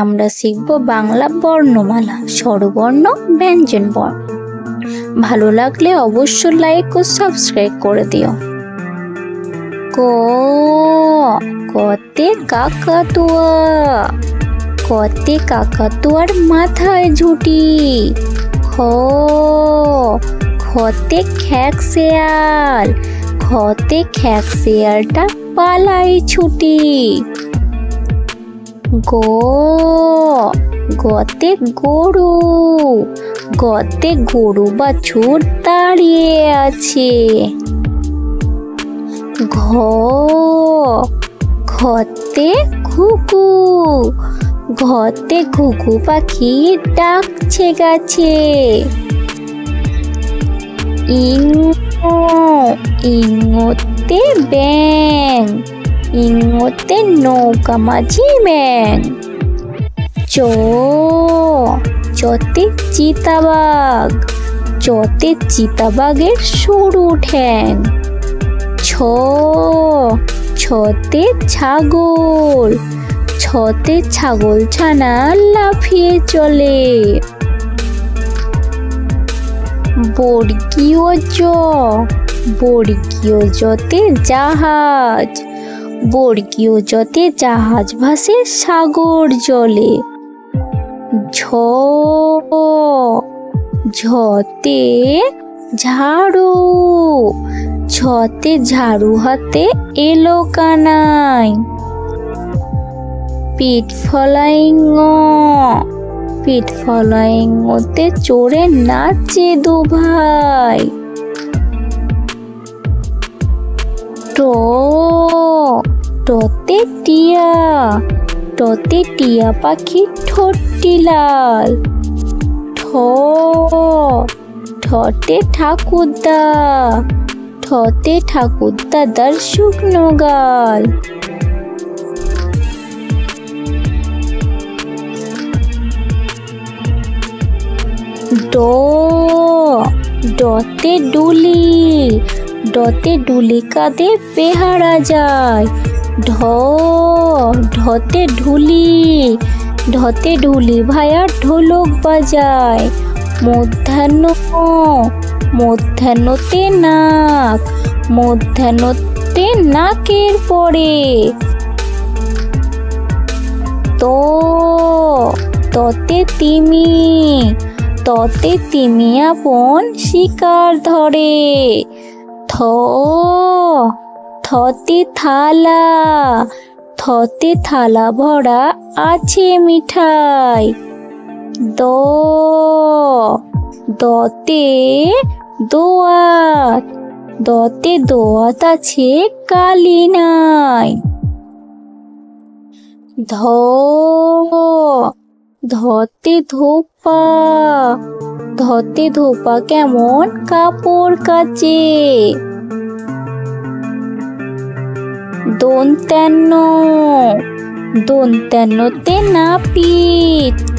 আমরা শিখব বাংলা বর্ণমালা, স্বরবর্ণ, ব্যঞ্জনবর্ণ। ভালো লাগলে অবশ্যই লাইক ও সাবস্ক্রাইব করে দিও। ক, কতে কাকাতুয়া। কতে কাকাতুয়ার মাথায় ঝুঁটি। খ, খতে খ্যাঁকশেয়াল। খতে খ্যাঁকশেয়ালটা পালাই ছুটি। গ, গতে গরু। গতে গরু বাছুর দাঁড়িয়ে আছে। ঘ, ঘতে ঘুঘু। ঘতে ঘুঘু পাখি ডাকছে গাছে। ইং, ইংতে ব্যাঙ। ইংতে নৌকা মাঝি ব্যাঙ। চ, চতে চিতাবাঘ। চতে চিতাবাঘের সরু ঠ্যাং। ছ, ছতে ছাগল। ছতে ছাগল ছানা লাফিয়ে চলে। বর্গীয় জ, বর্গীয় জতে জাহাজ। বর্গীয় জতে জাহাজ ভাসে সাগর জলে। ঝ, ঝতে ঝাড়ু। ঝতে ঝাড়ু হাতে এলো কানাই। পিঠ ফলাই ঙ। পিঠ ফলাই ঙতে চড়ে নাচে দু ভাই। ট, টতে টিয়া। টতে টিয়া পাখি ঠোঁটটি লাল। ঠ, ঠতে ঠাকুরদা। ঠতে ঠাকুরদাদার শুকনো গাল। ড, ডতে ডুলি। ডতে ডুলি কাঁধে পেহারা যায়। ঢ, ঢতে ঢুলি। ঢতে ঢুলি ভায়া ঢোলক বাজায়। মধ্যাহ্ন, মধ্যাহ্নতে নাক। মধ্যাহ্নতে নাকের পরে। ত, ততে তিমি। ততে তিমি আপন শিকার ধরে। থ, থতে থালা। থতে থালা ভরা আছে মিঠাই। দ, দতে দোয়াত। দতে দোয়াত আছে কালি নাই। ধ, ধতে ধোপা। ধতে ধোপা কেমন কাপড় কাচে। দন্ত্যান্ন, দন্ত্যান্নতে নাপিত।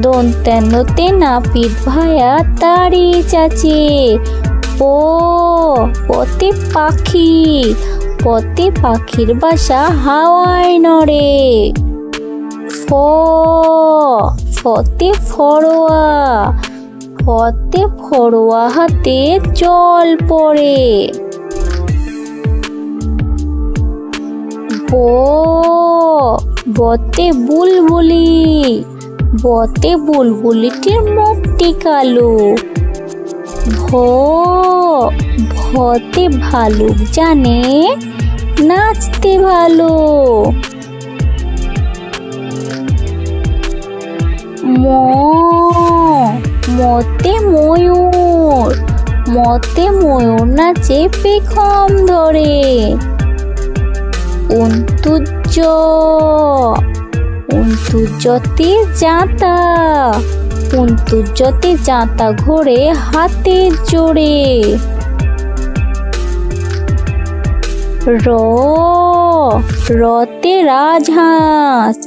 দন্ত্যান্নতে নাপিত ভায়া তাড়ি চাচে। প, পতে পাখি। পতে পাখির বাসা হাওয়ায় নড়ে। ফ, ফতে ফড়োয়া। ফতে ফড়োয়া হাতে জল পড়ে। ব, বতে বুলবুলি। বতে বুলবুলিটির মুখটি কালো। ভ, ভতে ভালুক জানে নাচতে ভালো। ম, মতে ময়ূর। মতে ময়ূর নাচে পেখম ধরে। অন্তুজ, অন্তুজতে জাঁতা। অন্তুজতে জাঁতা ঘোরে হাতের জোরে। র, রতে রাজহাঁস।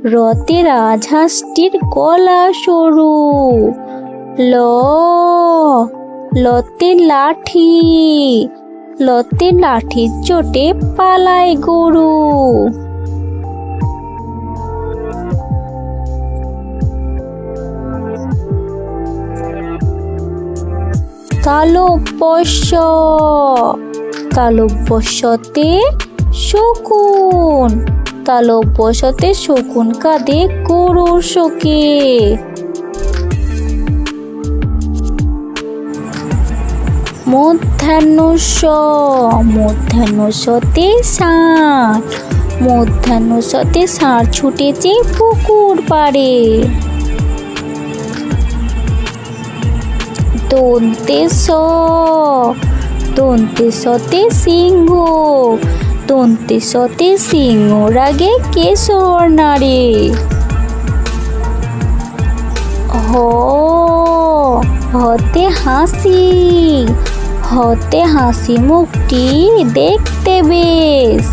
রতে রাজহাঁসটির গলা সরু। ল, লতে লাঠি। লতে লাঠির চোটে পালায় গরু। তালব্যস্য তালব্যস্যতে শকুন তালব্যস্যতে শকুন কাঁদে গরুর শোকে। মধ্যাহ্নস্য মধ্যাহ্নস্যতে ষাঁড় মধ্যাহ্নস্যতে ষাঁড় ছুটেছে পুকুর পাড়ে। দন্তেস দন্তেসতে সিংহ দন্তেসতে সিংহ রাগে কেশর নাড়ে। হতে হাসি হতে হাসি মুখটি দেখতে বেশ।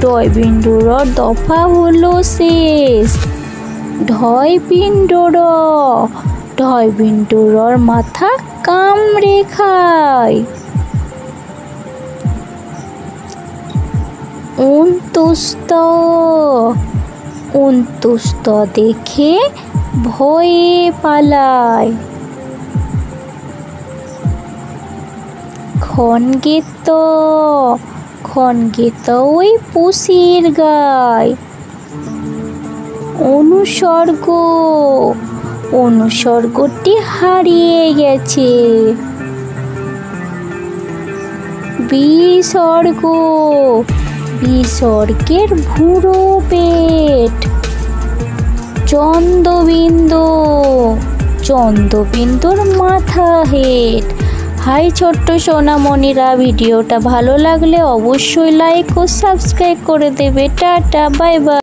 ডয়বিন্দুর দফা হলো শেষ। ঢয়বিন্দুর মাথা কামড়ে খায়। অন্তুষ্ট দেখে ভয়ে পালায়। ক্ষণগেত ওই পুষির গায়। অনুসর্গটি হারিয়ে গেছে। বিসর্গের ভুরো পেট। চন্দ্রবিন্দুর মাথা হেড। হাই ছোট্ট সোনামণিরা, ভিডিওটা ভালো লাগলে অবশ্যই লাইক ও সাবস্ক্রাইব করে দেবে। Tata, bye bye.